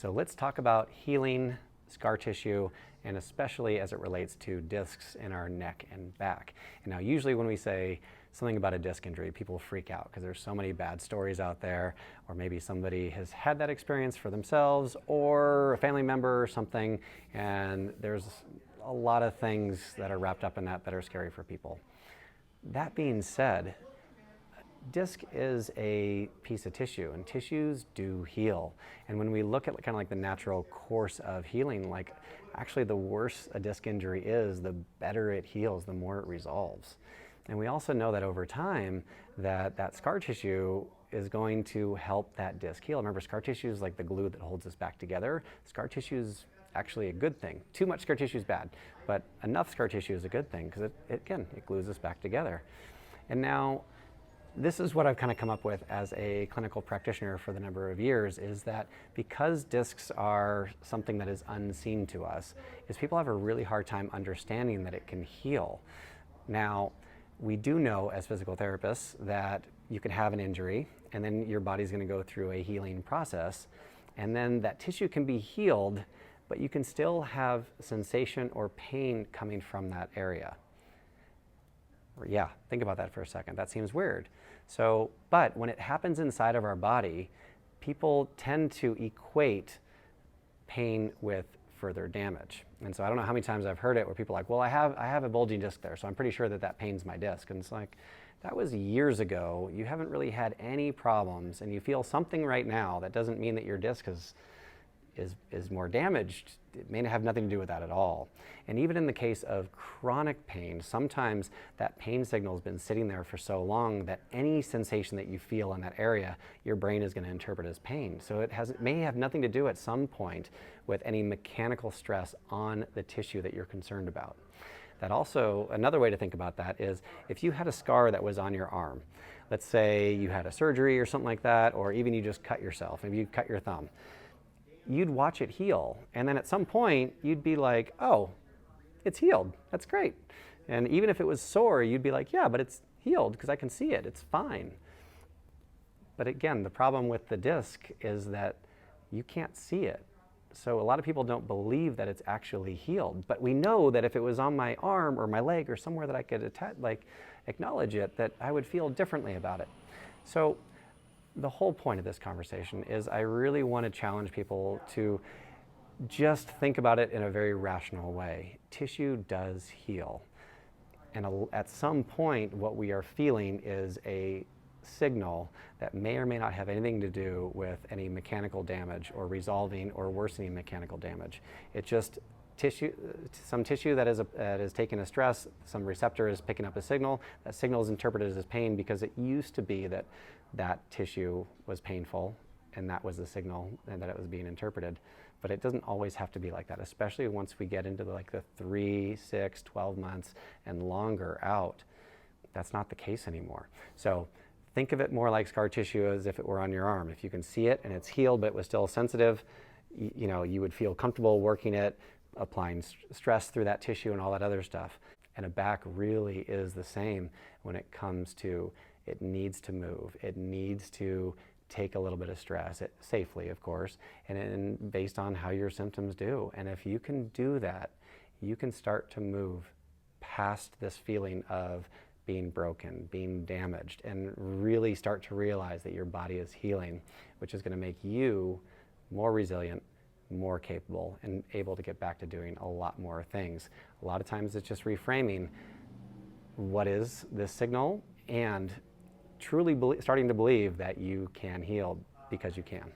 So let's talk about healing scar tissue, and especially as it relates to discs in our neck and back. And now usually when we say something about a disc injury, people freak out because there's so many bad stories out there, or maybe somebody has had that experience for themselves or a family member or something, and there's a lot of things that are wrapped up in that that are scary for people. That being said, disc is a piece of tissue, and tissues do heal. And when we look at kind of like the natural course of healing, like actually the worse a disc injury is, the better it heals, the more it resolves. And we also know that over time that scar tissue is going to help that disc heal. Remember, scar tissue is like the glue that holds us back together. Scar tissue is actually a good thing. Too much scar tissue is bad, but enough scar tissue is a good thing because it glues us back together. And now, this is what I've kind of come up with as a clinical practitioner for the number of years, is that because discs are something that is unseen to us, is people have a really hard time understanding that it can heal. Now, we do know as physical therapists that you can have an injury and then your body's going to go through a healing process, and then that tissue can be healed, but you can still have sensation or pain coming from that area. Yeah, think about that for a second. That seems weird. So, but when it happens inside of our body, people tend to equate pain with further damage. And so I don't know how many times I've heard it where people are like, well, I have a bulging disc there, so I'm pretty sure that pains my disc. And it's like, that was years ago. You haven't really had any problems, and you feel something right now. That doesn't mean that your disc is more damaged. It may have nothing to do with that at all. And even in the case of chronic pain, sometimes that pain signal has been sitting there for so long that any sensation that you feel in that area, your brain is going to interpret as pain. So it may have nothing to do at some point with any mechanical stress on the tissue that you're concerned about. That also, another way to think about that is if you had a scar that was on your arm, let's say you had a surgery or something like that, or even you just cut yourself, maybe you cut your thumb. You'd watch it heal, and then at some point you'd be like, oh, it's healed, that's great. And even if it was sore, you'd be like, yeah, but it's healed because I can see it, it's fine. But again, the problem with the disc is that you can't see it. So a lot of people don't believe that it's actually healed, but we know that if it was on my arm or my leg or somewhere that I could acknowledge it, that I would feel differently about it. So the whole point of this conversation is I really want to challenge people to just think about it in a very rational way. Tissue does heal. And at some point, what we are feeling is a signal that may or may not have anything to do with any mechanical damage or resolving or worsening mechanical damage. It's just some tissue that is taking a stress, some receptor is picking up a signal. That signal is interpreted as pain because it used to be that tissue was painful, and that was the signal and that it was being interpreted. But it doesn't always have to be like that, especially once we get into the 3, 6, 12 months and longer out. That's not the case anymore. So think of it more like scar tissue as if it were on your arm. If you can see it and it's healed but it was still sensitive, you would feel comfortable working it, applying stress through that tissue and all that other stuff. And a back really is the same when it comes to it needs to move. It needs to take a little bit of stress, safely, of course, and based on how your symptoms do. And if you can do that, you can start to move past this feeling of being broken, being damaged, and really start to realize that your body is healing, which is going to make you more resilient, more capable, and able to get back to doing a lot more things. A lot of times it's just reframing what is this signal and truly starting to believe that you can heal because you can.